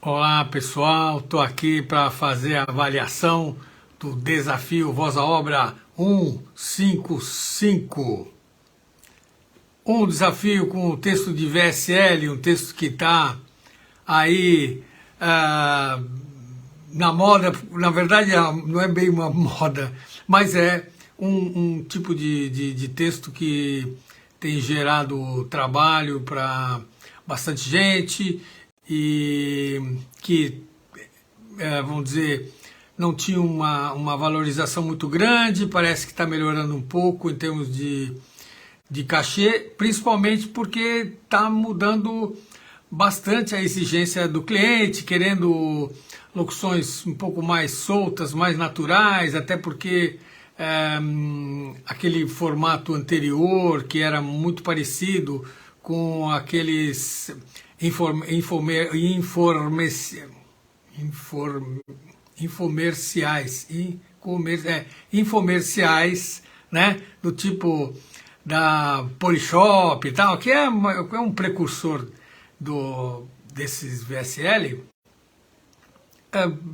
Olá pessoal, estou aqui para fazer a avaliação do desafio Voz à Obra 155. Um desafio com o texto de VSL, um texto que está aí na moda. Na verdade não é bem uma moda, mas é um tipo de texto que tem gerado trabalho para bastante gente e que, vamos dizer, não tinha uma valorização muito grande. Parece que está melhorando um pouco em termos de cachê, principalmente porque está mudando bastante a exigência do cliente, querendo locuções um pouco mais soltas, mais naturais, até porque aquele formato anterior, que era muito parecido com aqueles infomerciais, né, do tipo da Polishop e tal, que é um precursor desses VSL,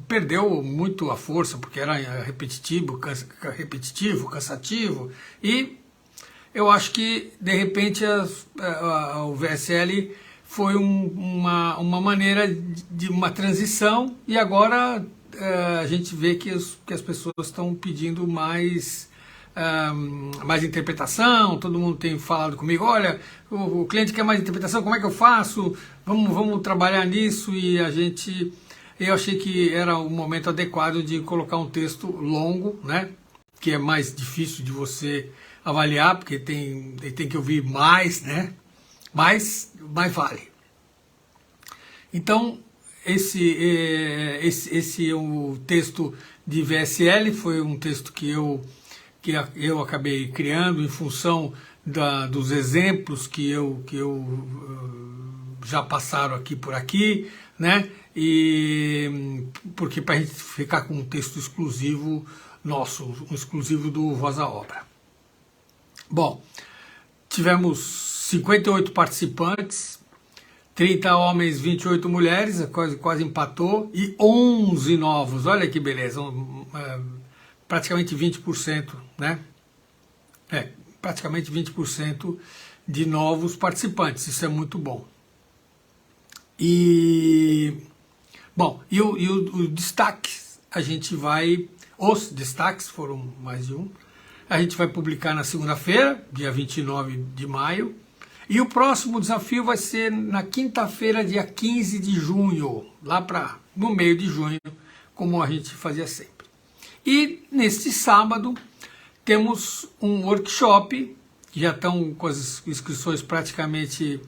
perdeu muito a força, porque era repetitivo, cansativo, e eu acho que, de repente, o VSL foi uma maneira de uma transição, e agora a gente vê que as pessoas estão pedindo mais interpretação. Todo mundo tem falado comigo: olha, o cliente quer mais interpretação, como é que eu faço? Vamos trabalhar nisso. E eu achei que era o momento adequado de colocar um texto longo, né, que é mais difícil de você avaliar, porque tem que ouvir mais, né, mas vale. Então, esse é o texto de VSL, foi um texto que eu acabei criando em função dos exemplos que já passaram aqui por aqui, né? E porque para a gente ficar com um texto exclusivo nosso, um exclusivo do Voz à Obra. Bom, tivemos 58 participantes, 30 homens, 28 mulheres, quase empatou, e 11 novos. Olha que beleza, praticamente 20%, né? Praticamente 20% de novos participantes, isso é muito bom. E os destaques, os destaques foram mais de um, a gente vai publicar na segunda-feira, dia 29 de maio, e o próximo desafio vai ser na quinta-feira, dia 15 de junho, no meio de junho, como a gente fazia sempre. E neste sábado temos um workshop, que já estão com as inscrições praticamente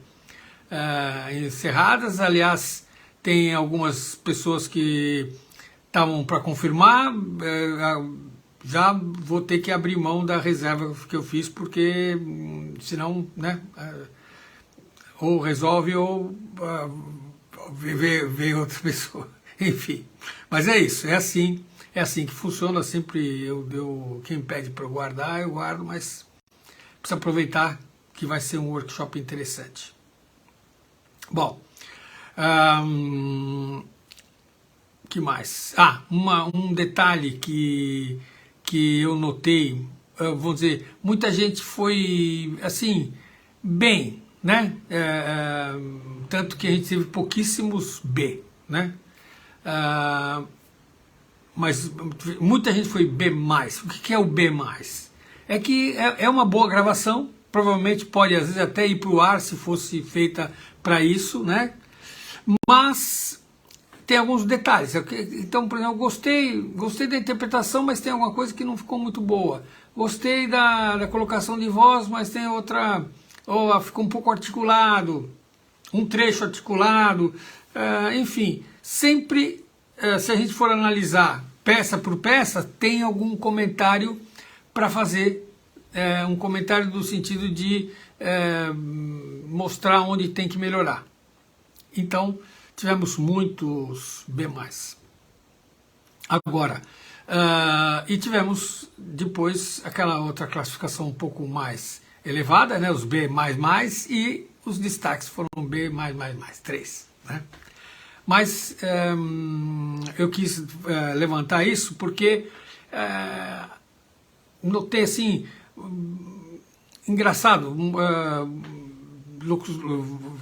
encerradas. Aliás, tem algumas pessoas que estavam para confirmar. Já vou ter que abrir mão da reserva que eu fiz, porque senão, né, ou resolve ou vê outra pessoa. Enfim, mas é isso, é assim que funciona. Sempre quem pede para eu guardar, eu guardo, mas precisa aproveitar que vai ser um workshop interessante. Bom, que mais? Um detalhe que eu notei, vou dizer, muita gente foi, assim, bem, né? Tanto que a gente teve pouquíssimos B, né? Mas muita gente foi B+. O que é o B+? É que é uma boa gravação, provavelmente pode às vezes até ir para o ar se fosse feita para isso, né? Mas tem alguns detalhes. Então, por exemplo, eu gostei da interpretação, mas tem alguma coisa que não ficou muito boa. Gostei da colocação de voz, mas tem outra, ou ficou um pouco articulado, um trecho articulado, enfim, sempre, se a gente for analisar peça por peça, tem algum comentário para fazer, um comentário no sentido de mostrar onde tem que melhorar. Então, tivemos muitos B+. Agora, e tivemos depois aquela outra classificação um pouco mais elevada, né, os B++, e os destaques foram B++, 3. Né? Mas eu quis levantar isso porque notei assim, engraçado,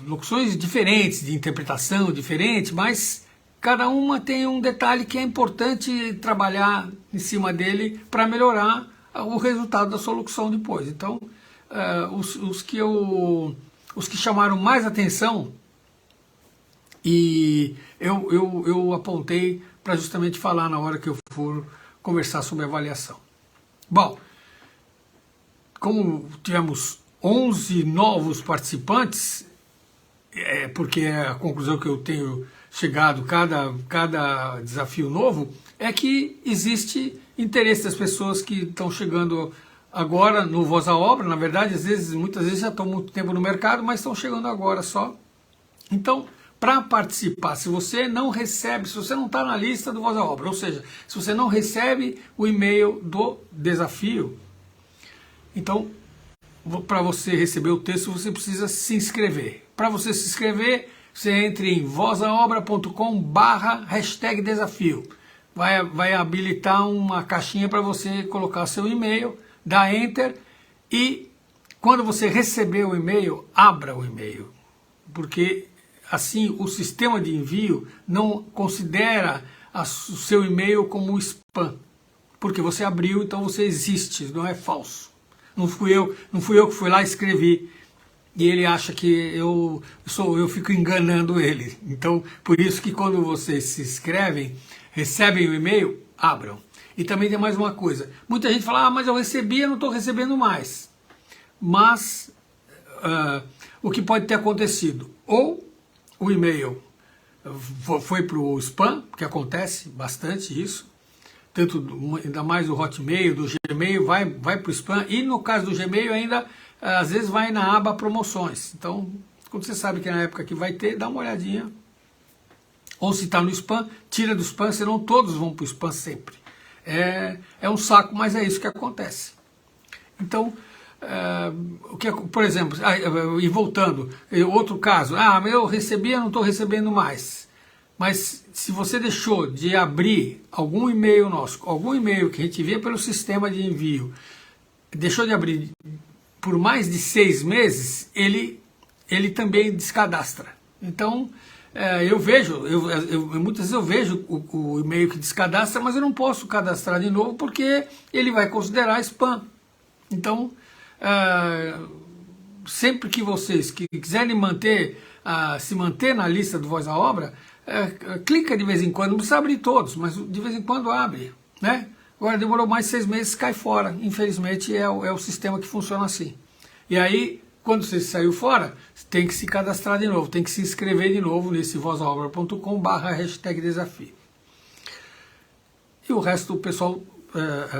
locuções diferentes, de interpretação diferente, mas cada uma tem um detalhe que é importante trabalhar em cima dele para melhorar o resultado da sua locução depois. Então, os que chamaram mais atenção e eu apontei para justamente falar na hora que eu for conversar sobre avaliação. Bom, como tivemos 11 novos participantes, porque a conclusão que eu tenho chegado cada desafio novo é que existe interesse das pessoas que estão chegando agora no Voz à Obra. Na verdade, muitas vezes já estão muito tempo no mercado, mas estão chegando agora só. Então, para participar, se você não recebe, se você não está na lista do Voz à Obra, ou seja, se você não recebe o e-mail do desafio, então, para você receber o texto, você precisa se inscrever. Para você se inscrever, você entre em vozaobra.com/desafio. Vai habilitar uma caixinha para você colocar seu e-mail, dá Enter e quando você receber o e-mail, abra o e-mail. Porque assim o sistema de envio não considera o seu e-mail como spam. Porque você abriu, então você existe, não é falso. Não fui eu que fui lá e escrevi. E ele acha que eu fico enganando ele. Então, por isso que quando vocês se inscrevem, recebem o e-mail, abram. E também tem mais uma coisa. Muita gente fala, mas eu recebi, eu não estou recebendo mais. Mas, o que pode ter acontecido? Ou o e-mail foi para o spam, que acontece bastante isso. Tanto, ainda mais o Hotmail, do Gmail, vai para o spam. E no caso do Gmail ainda, às vezes vai na aba promoções. Então, quando você sabe que é na época que vai ter, dá uma olhadinha. Ou se está no spam, tira do spam, senão todos vão para o spam sempre. É um saco, mas é isso que acontece. Então, por exemplo, e voltando, outro caso, eu recebi, eu não estou recebendo mais. Mas se você deixou de abrir algum e-mail nosso, algum e-mail que a gente vê pelo sistema de envio, deixou de abrir por mais de 6 meses, ele também descadastra. Então, muitas vezes eu vejo o e-mail que descadastra, mas eu não posso cadastrar de novo porque ele vai considerar spam. Então, sempre que vocês quiserem se manter na lista do Voz à Obra, clica de vez em quando, não precisa abrir todos, mas de vez em quando abre, né? Agora demorou mais 6 meses, cai fora. Infelizmente é o sistema que funciona assim. E aí, quando você saiu fora, tem que se cadastrar de novo, tem que se inscrever de novo nesse vozaobra.com/desafio. E o resto do pessoal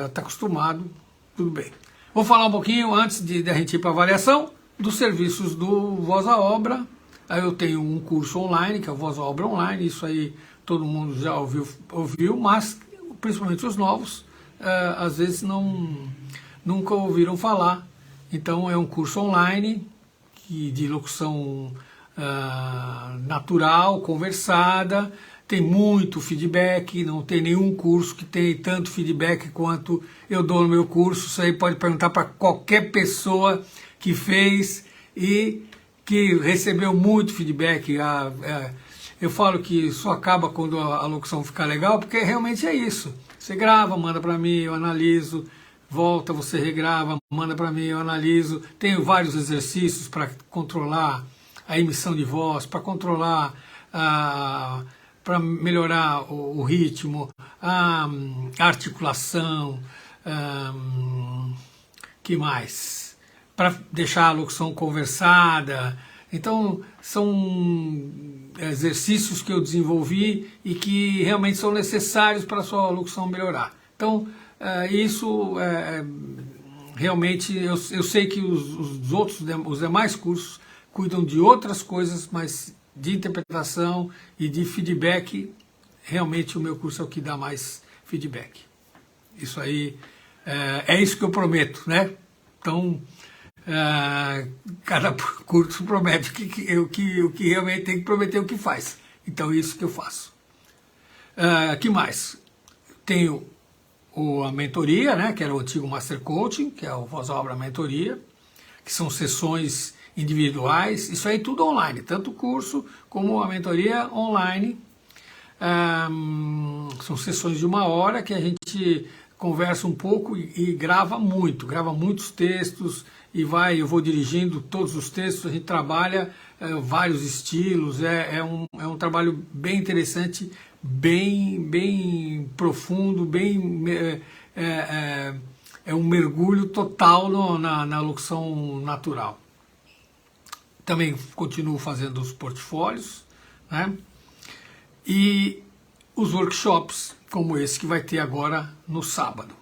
está acostumado, tudo bem. Vou falar um pouquinho, antes de a gente ir para a avaliação, dos serviços do Voz à Obra. Aí eu tenho um curso online, que é o Voz à Obra Online, isso aí todo mundo já ouviu, mas principalmente os novos, às vezes nunca ouviram falar. Então é um curso online de locução natural, conversada, tem muito feedback, não tem nenhum curso que tenha tanto feedback quanto eu dou no meu curso. Isso aí pode perguntar para qualquer pessoa que fez e que recebeu muito feedback. Eu falo que só acaba quando a locução ficar legal, porque realmente é isso. Você grava, manda para mim, eu analiso, volta, você regrava, manda para mim, eu analiso. Tenho vários exercícios para controlar a emissão de voz, para controlar, para melhorar o ritmo, a articulação, que mais? Para deixar a locução conversada. Então, são exercícios que eu desenvolvi e que realmente são necessários para a sua locução melhorar. Então, isso realmente, eu sei que os demais cursos cuidam de outras coisas, mas de interpretação e de feedback, realmente o meu curso é o que dá mais feedback. Isso aí, é isso que eu prometo, né? Então, cada curso promete o que realmente tem que prometer o que faz. Então, isso que eu faço. Que mais? Tenho a mentoria, né, que era o antigo Master Coaching, que é o Voz à Obra Mentoria, que são sessões individuais, isso aí tudo online, tanto o curso como a mentoria online. São sessões de 1 hora que a gente conversa um pouco e grava muitos textos, e eu vou dirigindo todos os textos, a gente trabalha vários estilos, é um trabalho bem interessante, bem profundo, é um mergulho total na locução natural. Também continuo fazendo os portfólios, né? E os workshops, como esse que vai ter agora no sábado.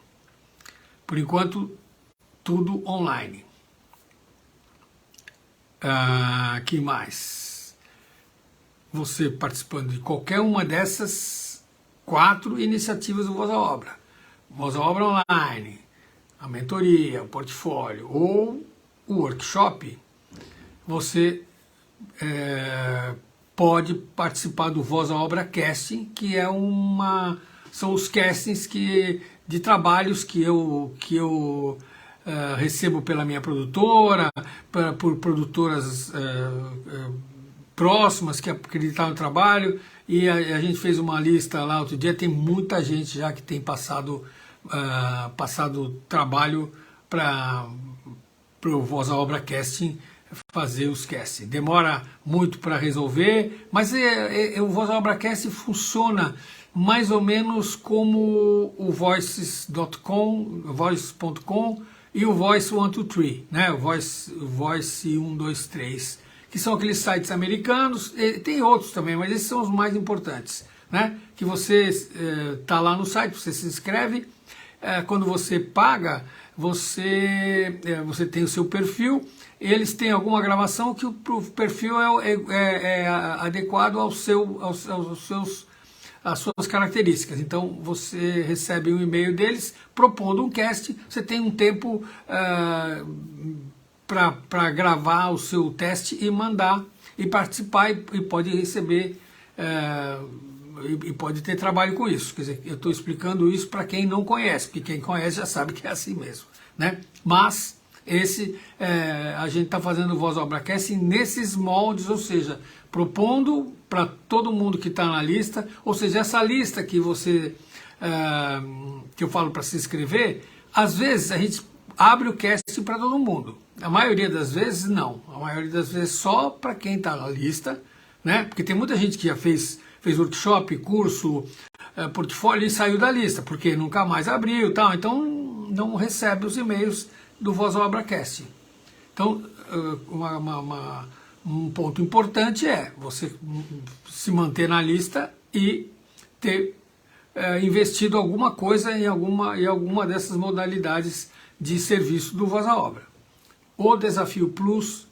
Por enquanto, tudo online. Que mais? Você participando de qualquer uma dessas 4 iniciativas do Voz à Obra. Voz à Obra online, a mentoria, o portfólio ou o workshop, você pode participar do Voz à Obra Casting, que são os castings de trabalhos que eu recebo pela minha produtora, por produtoras próximas que acreditaram no trabalho, e a gente fez uma lista lá outro dia, tem muita gente já que tem passado trabalho para o Voz à Obra Casting, fazer os casting. Demora muito para resolver, mas o Voz à Obra Casting funciona mais ou menos como o voice.com e o Voice 123, né? O Voice 123, que são aqueles sites americanos, tem outros também, mas esses são os mais importantes, né? Que você tá lá no site, você se inscreve, quando você paga, você tem o seu perfil, eles têm alguma gravação que o perfil é adequado às suas características. Então você recebe um e-mail deles propondo um cast, você tem um tempo para gravar o seu teste e mandar e participar, e pode receber e pode ter trabalho com isso. Quer dizer, eu estou explicando isso para quem não conhece, porque quem conhece já sabe que é assim mesmo, né? Mas a gente está fazendo o Voz à Obra Casting nesses moldes, ou seja, propondo para todo mundo que está na lista, ou seja, essa lista que que eu falo para se inscrever, às vezes a gente abre o casting para todo mundo. A maioria das vezes não, a maioria das vezes só para quem está na lista, né? Porque tem muita gente que já fez workshop, curso, portfólio e saiu da lista, porque nunca mais abriu, tal, então não recebe os e-mails do Voz à Obra Casting. Então, um ponto importante é você se manter na lista e ter investido alguma coisa em alguma dessas modalidades de serviço do Voz à Obra. O Desafio Plus,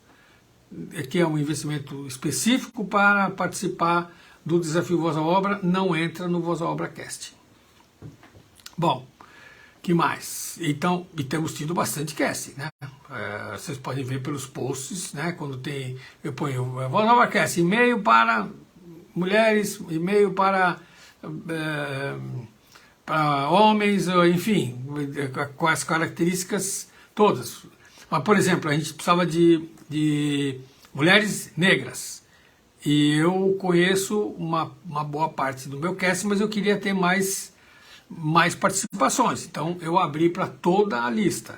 que é um investimento específico para participar do Desafio Voz à Obra, não entra no Voz à Obra Casting. Bom, que mais? Então, e temos tido bastante casting, né? Vocês podem ver pelos posts, né? Quando eu ponho Voz à Obra Casting, e-mail para mulheres, e-mail para homens, enfim, com as características todas. Mas, por exemplo, a gente precisava de mulheres negras. E eu conheço uma boa parte do meu casting, mas eu queria ter mais participações. Então eu abri para toda a lista,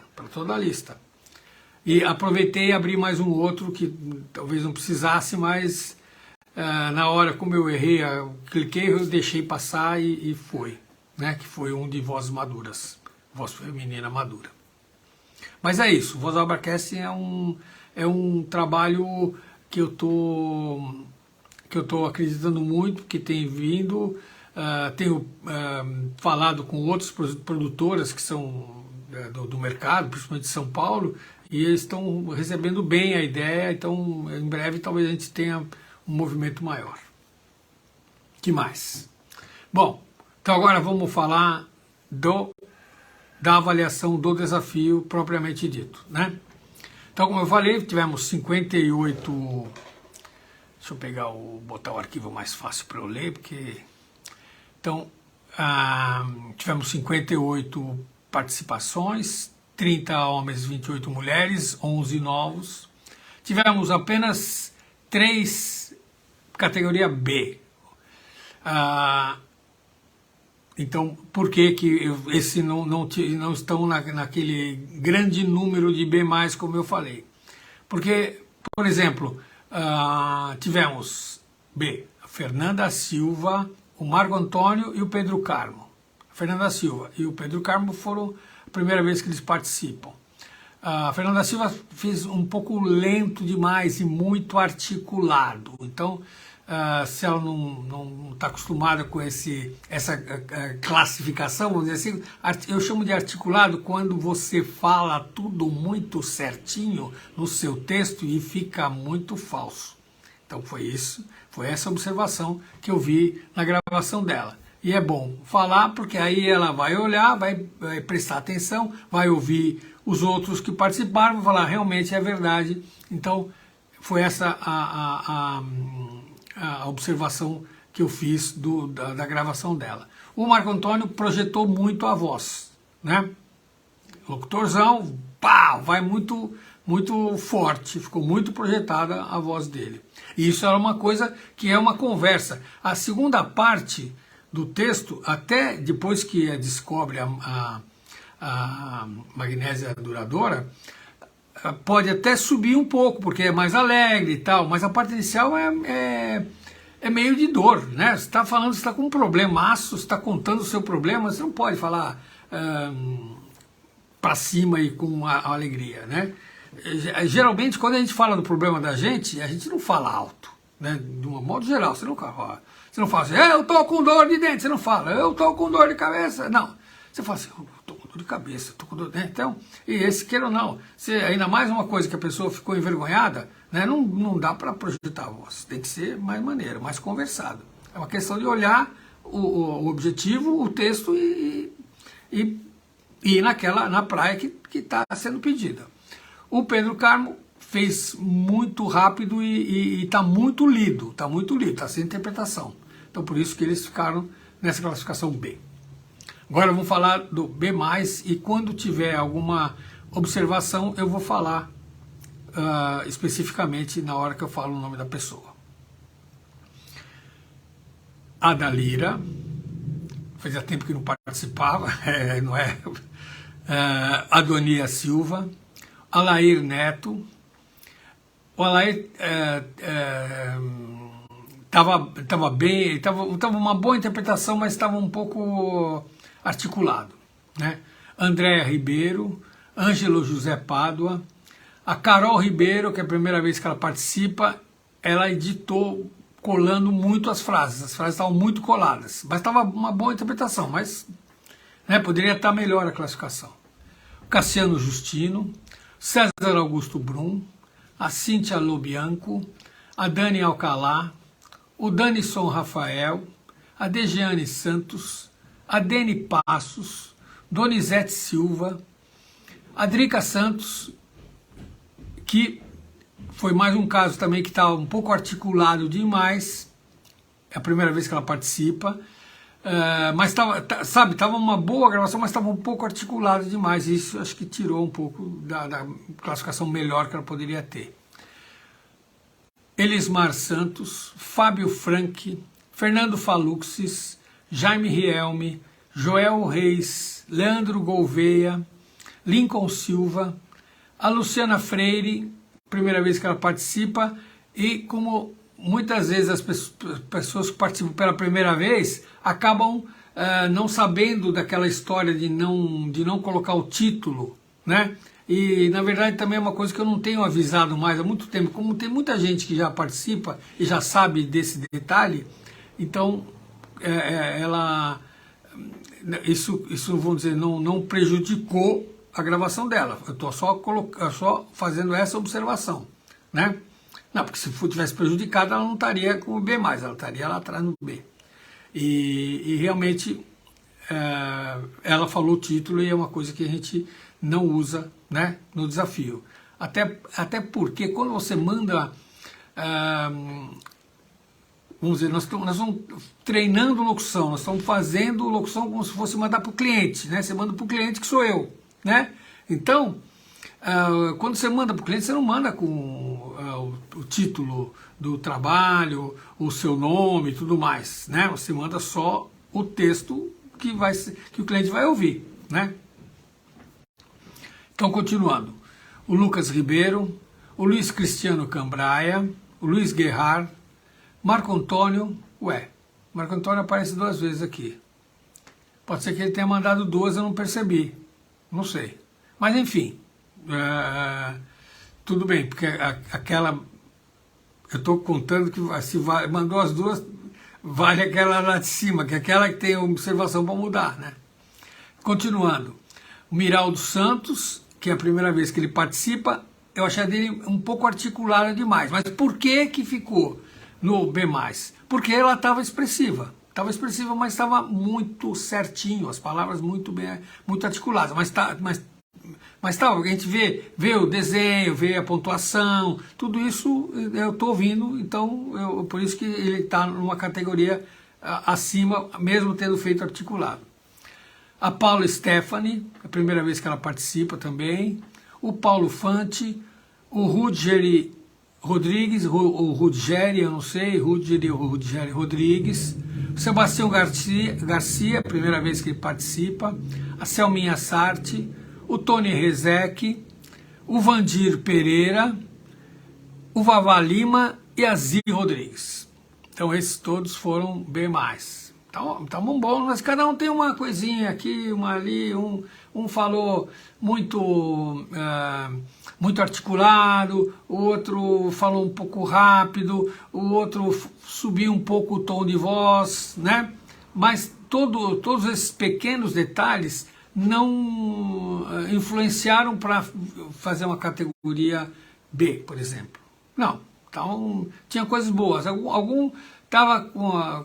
E aproveitei e abri mais um outro que talvez não precisasse, mas na hora, como eu errei, eu cliquei, eu deixei passar e foi, né? Que foi um de vozes maduras, voz feminina madura. Mas é isso, Voz à Obra Casting é um trabalho que eu tô acreditando muito, que tem vindo. Tenho falado com outras produtoras que são do mercado, principalmente de São Paulo, e eles estão recebendo bem a ideia, então em breve talvez a gente tenha um movimento maior. Que mais? Bom, então agora vamos falar da avaliação do desafio propriamente dito, né? Então, como eu falei, tivemos 58... Deixa eu pegar botar o arquivo mais fácil para eu ler, porque... Então, tivemos 58 participações, 30 homens, 28 mulheres, 11 novos. Tivemos apenas 3 categoria B. Então, por que esse não estão naquele grande número de B+, como eu falei? Porque, por exemplo, tivemos B, a Fernanda Silva, o Marco Antônio e o Pedro Carmo. A Fernanda Silva e o Pedro Carmo foram a primeira vez que eles participam. A Fernanda Silva fez um pouco lento demais e muito articulado. Então, se ela não está acostumada com essa classificação, vamos dizer assim, eu chamo de articulado quando você fala tudo muito certinho no seu texto e fica muito falso. Então foi essa observação que eu vi na gravação dela. E é bom falar porque aí ela vai olhar, vai prestar atenção, vai ouvir os outros que participaram, vai falar, realmente é verdade. Então foi essa a observação que eu fiz da gravação dela. O Marco Antônio projetou muito a voz, né? Locutorzão, pá, vai muito forte, ficou muito projetada a voz dele. E isso era uma coisa que é uma conversa. A segunda parte do texto, até depois que descobre a magnésia duradoura, pode até subir um pouco, porque é mais alegre e tal, mas a parte inicial é meio de dor, né? Você está falando, você está com um problemaço, você está contando o seu problema, você não pode falar para cima e com a alegria, né? Geralmente, quando a gente fala do problema da gente, a gente não fala alto, né? De um modo geral, você não fala assim, eu tô com dor de dente, você não fala, eu tô com dor de cabeça, não. Você fala assim, eu tô com dor de cabeça, tô com dor de dente, então, e esse queira ou não, ainda mais uma coisa que a pessoa ficou envergonhada, né? Não dá para projetar a voz, tem que ser mais maneiro, mais conversado. É uma questão de olhar o objetivo, o texto e ir na praia que está sendo pedida. O Pedro Carmo fez muito rápido e está muito lido, está sem interpretação. Então por isso que eles ficaram nessa classificação B. Agora vamos falar do B+, e quando tiver alguma observação eu vou falar especificamente na hora que eu falo o nome da pessoa. A Dalira, fazia tempo que não participava, não é? Adonia Silva, Alair Neto. O Alair estava bem, estava uma boa interpretação, mas estava um pouco articulado, né? Andréa Ribeiro, Ângelo José Pádua, a Carol Ribeiro, que é a primeira vez que ela participa, ela editou colando muito as frases estavam muito coladas, mas estava uma boa interpretação, mas né, poderia estar melhor a classificação. Cassiano Justino, César Augusto Brum, a Cíntia Lobianco, a Dani Alcalá, o Danison Rafael, a Dejeane Santos, a Deni Passos, Donizete Silva, a Drica Santos, que foi mais um caso também que estava um pouco articulado demais, é a primeira vez que ela participa, mas estava uma boa gravação, mas estava um pouco articulado demais, e isso acho que tirou um pouco da classificação melhor que ela poderia ter. Elismar Santos, Fábio Franck, Fernando Faluxis, Jaime Rielme, Joel Reis, Leandro Gouveia, Lincoln Silva, a Luciana Freire, primeira vez que ela participa, e como muitas vezes as pessoas que participam pela primeira vez acabam não sabendo daquela história de não colocar o título, né? E na verdade também é uma coisa que eu não tenho avisado mais há muito tempo, como tem muita gente que já participa e já sabe desse detalhe, então isso vamos dizer, não prejudicou a gravação dela. Eu estou só fazendo essa observação, né? Não, porque se tivesse prejudicado, ela não estaria com o B+, ela estaria lá atrás no B. E realmente ela falou o título e é uma coisa que a gente não usa, né, no desafio. Até porque quando você manda vamos dizer, nós estamos treinando locução, nós estamos fazendo locução como se fosse mandar para o cliente, né? Você manda para o cliente que sou eu, né? Então, quando você manda para o cliente, você não manda com o título do trabalho, o seu nome e tudo mais, né? Você manda só o texto que o cliente vai ouvir, né? Então, continuando, o Lucas Ribeiro, o Luiz Cristiano Cambraia, o Luiz Guerrar, Marco Antônio, Marco Antônio aparece 2 vezes aqui. Pode ser que ele tenha mandado 2, eu não percebi, não sei. Mas enfim, tudo bem, porque aquela, eu estou contando que se mandou as 2, vale aquela lá de cima, que é aquela que tem observação para mudar, né? Continuando, o Miraldo Santos, que é a primeira vez que ele participa, eu achei dele um pouco articulada demais. Mas por que ficou no B+? Porque ela estava expressiva. Estava expressiva, mas estava muito certinho, as palavras muito bem, muito articuladas. Mas tal, a gente vê o desenho, vê a pontuação, tudo isso eu estou ouvindo, então por isso que ele está numa categoria acima, mesmo tendo feito articulado. A Paula Stephanie, a primeira vez que ela participa também, o Paulo Fante, o Rudgeri Rodrigues, ou Rudgeri, eu não sei, Rudgeri Rodrigues, o Sebastião Garcia, primeira vez que ele participa, a Selminha Sarti, o Tony Rezec, o Vandir Pereira, o Vavá Lima e a Zi Rodrigues. Então esses todos foram B+. Tá bom, mas cada um tem uma coisinha aqui, uma ali, um falou muito articulado, o outro falou um pouco rápido, o outro subiu um pouco o tom de voz, né? Mas todos esses pequenos detalhes não influenciaram para fazer uma categoria B, por exemplo. Não, então tinha coisas boas. Algum estava com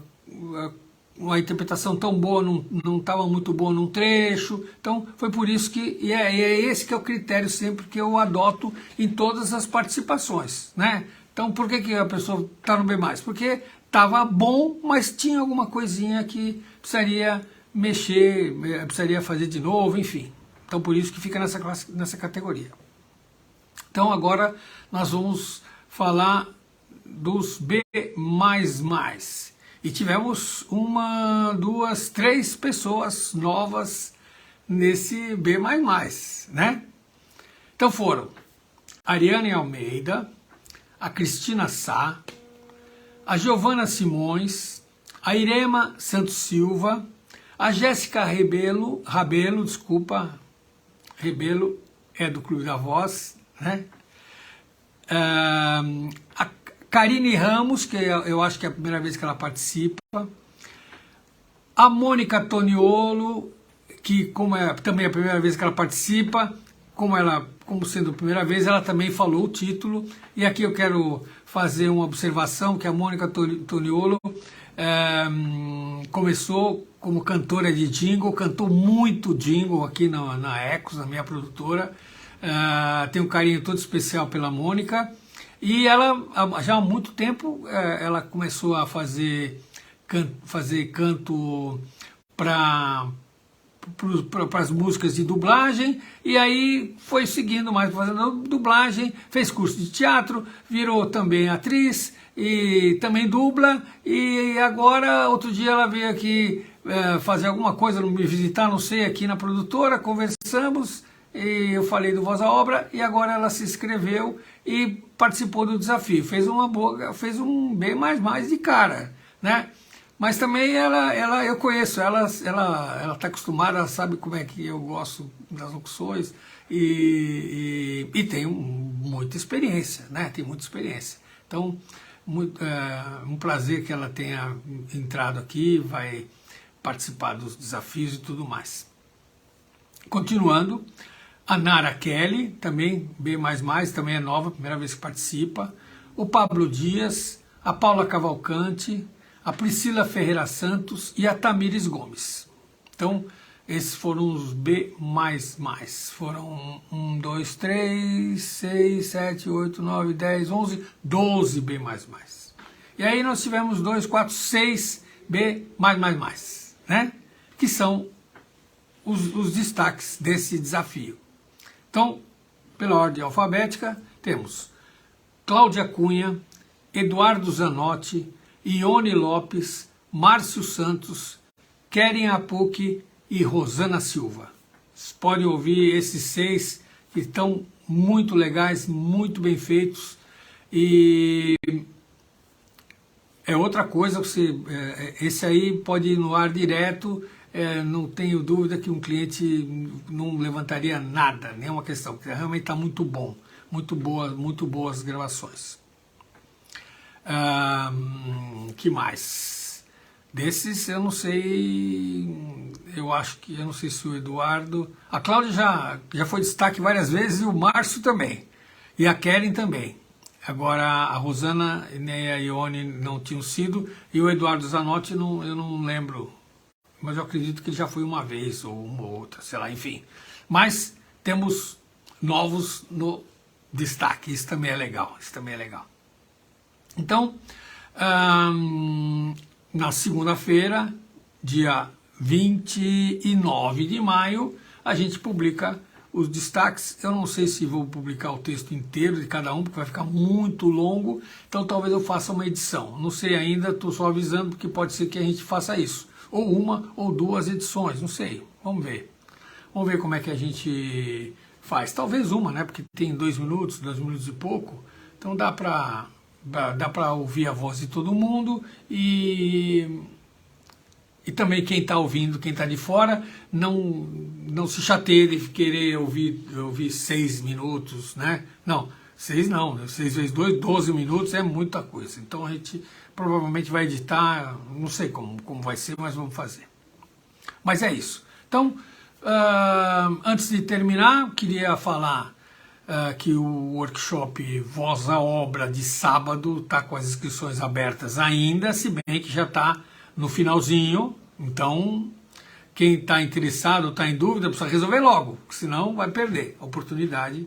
uma interpretação tão boa, não estava muito boa num trecho, então foi por isso que, é esse que é o critério sempre que eu adoto em todas as participações, né? Então por que a pessoa está no B+? Porque estava bom, mas tinha alguma coisinha que precisaria mexer, precisaria fazer de novo, enfim. Então por isso que fica nessa categoria. Então agora nós vamos falar dos B++. E tivemos 1, 2, 3 pessoas novas nesse B++, né? Então foram Ariane Almeida, a Cristina Sá, a Giovana Simões, a Irema Santos Silva, a Jéssica Rebelo é do Clube da Voz, né? A Karine Ramos, que eu acho que é a primeira vez que ela participa, a Mônica Toniolo, que como é também a primeira vez que ela participa, como sendo a primeira vez, ela também falou o título, e aqui eu quero fazer uma observação, que a Mônica Toniolo começou como cantora de jingle, cantou muito jingle aqui na Ecos, na minha produtora, tem um carinho todo especial pela Mônica, e ela, já há muito tempo, ela começou a fazer canto para as músicas de dublagem, e aí foi seguindo mais, fazendo dublagem, fez curso de teatro, virou também atriz, e também dubla, e agora, outro dia ela veio aqui fazer alguma coisa, me visitar, não sei, aqui na produtora, conversamos, e eu falei do Voz à Obra, e agora ela se inscreveu e participou do desafio, fez um B++ de cara, né? Mas também eu conheço, ela está acostumada, ela sabe como é que eu gosto das locuções e tem muita experiência, né? Tem muita experiência. Então, um prazer que ela tenha entrado aqui, vai participar dos desafios e tudo mais. Continuando, a Nara Kelly, também B++, também é nova, primeira vez que participa. O Pablo Dias, a Paula Cavalcante, a Priscila Ferreira Santos e a Tamires Gomes. Então, esses foram os B++. Foram 1, 2, 3, 6, 7, 8, 9, 10, 11, 12 B++. E aí nós tivemos 2, 4, 6, B, né? Que são os destaques desse desafio. Então, pela ordem alfabética, temos Cláudia Cunha, Eduardo Zanotti, Ione Lopes, Márcio Santos, Keren Apuc e Rosana Silva. Vocês podem ouvir esses 6 que estão muito legais, muito bem feitos, e é outra coisa, esse aí pode ir no ar direto, não tenho dúvida que um cliente não levantaria nada, nenhuma questão, porque realmente está muito bom, muito boas gravações. Que mais? Desses eu não sei, eu não sei se o Eduardo, a Cláudia já foi destaque várias vezes, e o Márcio também, e a Keren também. Agora a Rosana nem a Ione não tinham sido, e o Eduardo Zanotti eu não lembro, mas eu acredito que ele já foi uma vez, ou uma ou outra, sei lá, enfim. Mas temos novos no destaque, isso também é legal, Então, na segunda-feira, dia 29 de maio, a gente publica os destaques. Eu não sei se vou publicar o texto inteiro de cada um, porque vai ficar muito longo, então talvez eu faça uma edição. Não sei ainda, estou só avisando, porque pode ser que a gente faça isso. Ou uma ou 2 edições, não sei. Vamos ver. Vamos ver como é que a gente faz. Talvez uma, né? Porque tem 2 minutos e pouco, então dá para ouvir a voz de todo mundo, e também quem está ouvindo, quem está de fora, não se chateie de querer ouvir 6 minutos, né? Não, 6 não, 6 vezes 2, 12 minutos é muita coisa. Então a gente provavelmente vai editar, não sei como vai ser, mas vamos fazer. Mas é isso. Então, antes de terminar, queria falar que o workshop Voz à Obra de sábado está com as inscrições abertas ainda, se bem que já está no finalzinho. Então, quem está interessado, está em dúvida, precisa resolver logo, senão vai perder a oportunidade.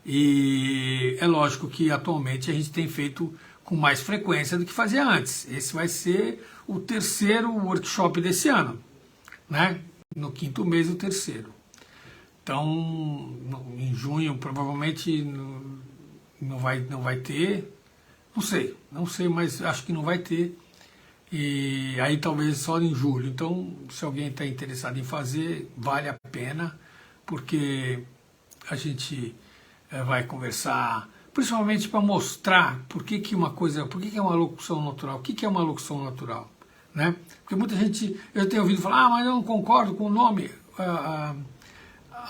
E é lógico que atualmente a gente tem feito com mais frequência do que fazia antes. Esse vai ser o 3º workshop desse ano, né? No 5º mês, o 3º. Então, em junho provavelmente não vai ter, não sei, mas acho que não vai ter, e aí talvez só em julho. Então, se alguém está interessado em fazer, vale a pena, porque a gente vai conversar, principalmente para mostrar por que é uma locução natural, o que é uma locução natural, né? Porque muita gente, eu tenho ouvido falar, mas eu não concordo com o nome.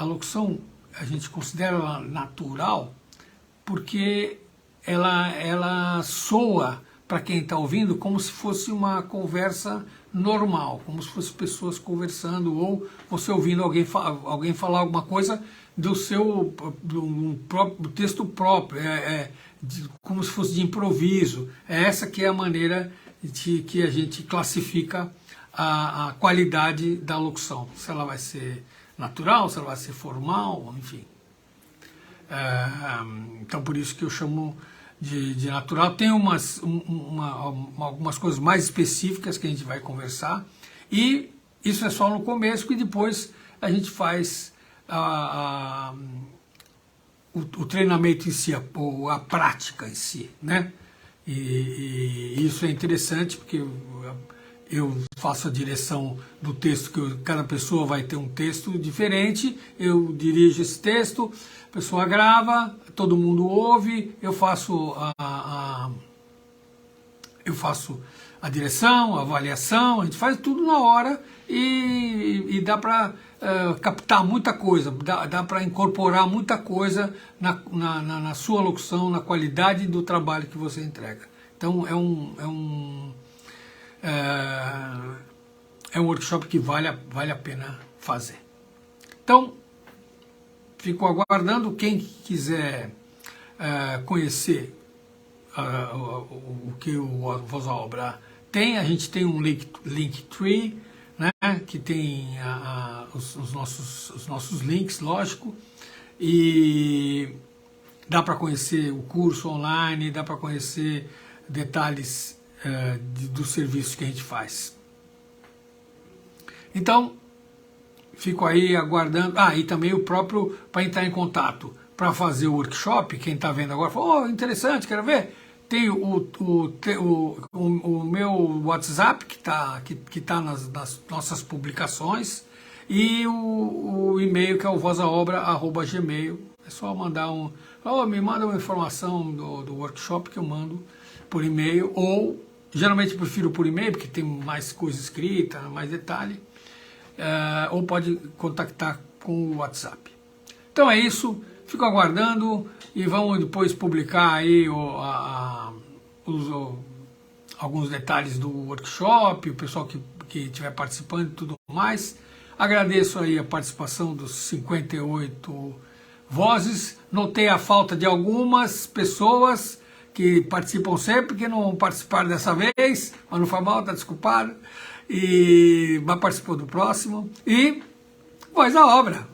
A locução, a gente considera ela natural porque ela soa para quem está ouvindo como se fosse uma conversa normal, como se fossem pessoas conversando, ou você ouvindo alguém falar alguma coisa do texto próprio, como se fosse de improviso. É essa que é a maneira que a gente classifica a qualidade da locução, se ela vai ser natural, se ela vai ser formal, enfim. Então por isso que eu chamo de natural. Tem algumas coisas mais específicas que a gente vai conversar, e isso é só no começo, e depois a gente faz o treinamento em si, a prática em si, né? E isso é interessante, porque eu faço a direção do texto, que cada pessoa vai ter um texto diferente, eu dirijo esse texto, a pessoa grava, todo mundo ouve, eu faço a direção, a avaliação, a gente faz tudo na hora, e dá para captar muita coisa, dá para incorporar muita coisa na sua locução, na qualidade do trabalho que você entrega. Então é um workshop que vale a pena fazer. Então, fico aguardando. Quem quiser conhecer o que o Voz à Obra tem, a gente tem um Linktree, né, que tem os nossos links, lógico, e dá para conhecer o curso online, dá para conhecer detalhes do serviço que a gente faz. Então, fico aí aguardando. E também o próprio, para entrar em contato, para fazer o workshop, quem está vendo agora, falou, interessante, quero ver. Tem o meu WhatsApp, que tá nas nossas publicações, e o e-mail, que é o vozaobra@gmail. É só mandar me manda uma informação do workshop, que eu mando por e-mail, ou geralmente prefiro por e-mail, porque tem mais coisa escrita, mais detalhe, ou pode contactar com o WhatsApp. Então é isso, fico aguardando e vamos depois publicar aí alguns detalhes do workshop, o pessoal que estiver participando e tudo mais. Agradeço aí a participação dos 58 vozes, notei a falta de algumas pessoas que participam sempre, que não participaram dessa vez, mas não foi mal, está desculpado, mas participou do próximo, e voz à obra.